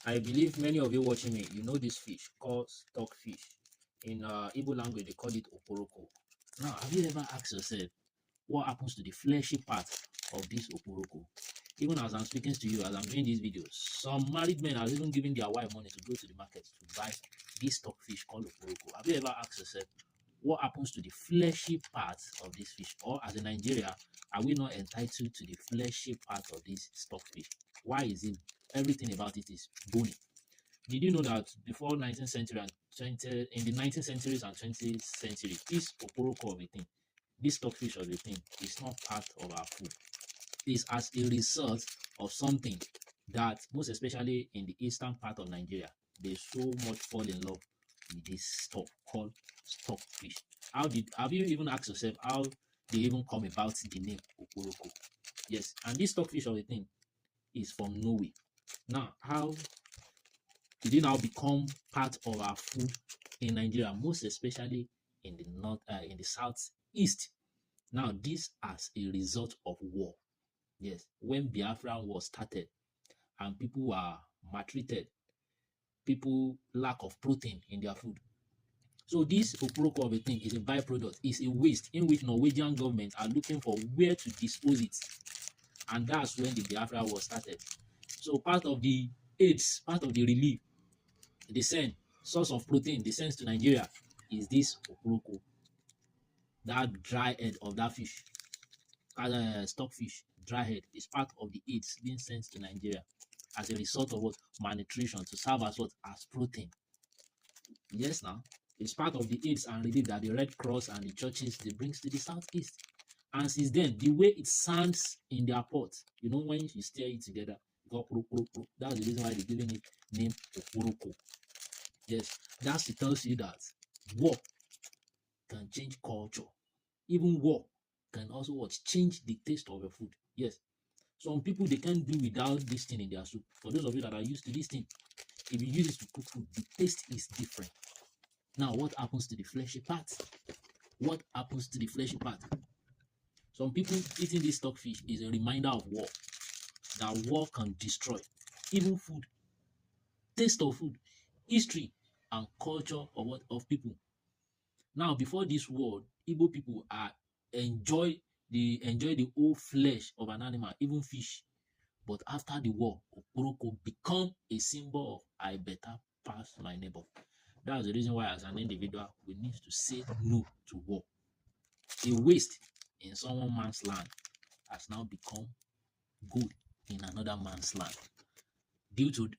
I believe many of you watching me, you know this fish called stockfish. In Igbo language, they call it oporoko. Now, have you ever asked yourself what happens to the fleshy part of this oporoko? Even as I'm speaking to you, as I'm doing this video, some married men are even giving their wife money to go to the market to buy this stockfish called oporoko. Have you ever asked yourself what happens to the fleshy part of this fish? Or as a Nigeria, are we not entitled to the fleshy part of this stockfish? Why is it everything about it is bony? Did you know that before 19th century and 20 in the 19th centuries and 20th century, this oporoko of a thing, this stockfish of a thing is not part of our food. It's as a result of something that most especially in the eastern part of Nigeria, they so much fall in love with this stuff called stockfish. Have you even asked yourself how they even come about the name oporoko? Yes, and this stockfish of a thing is from Norway. Now, how did it now become part of our food in Nigeria, most especially in the in the southeast? Now, this as a result of war. Yes, when Biafra war started and people were maltreated, people lack of protein in their food. So this oporoko of a thing is a byproduct, is a waste in which Norwegian government are looking for where to dispose it. And that's when the Biafra war started. So part of the aids, part of the relief, the send source of protein, the sends to Nigeria is this oporoko, that dry head of that fish, stockfish, dry head is part of the aids being sent to Nigeria as a result of what malnutrition to serve as what as protein. Yes, now it's part of the aids and relief that the Red Cross and the churches they brings to the southeast. And since then, the way it sounds in their pot, you know, when you stir it together, that's the reason why they're giving it name oporoko. Yes, that's to tell you that war can change culture. Even war can also what change the taste of your food. Yes, some people they can't do without this thing in their soup. For those of you that are used to this thing, if you use it to cook food, the taste is different. Now, what happens to the fleshy part? What happens to the fleshy part? Some people eating this stockfish is a reminder of war. That war can destroy even food, taste of food, history, and culture of people. Now, before this war, Igbo people are enjoy the whole flesh of an animal, even fish. But after the war, oporoko become a symbol of I better pass my neighbor. That's the reason why, as an individual, we need to say no to war. A waste in someone man's land has now become good in another man's land due to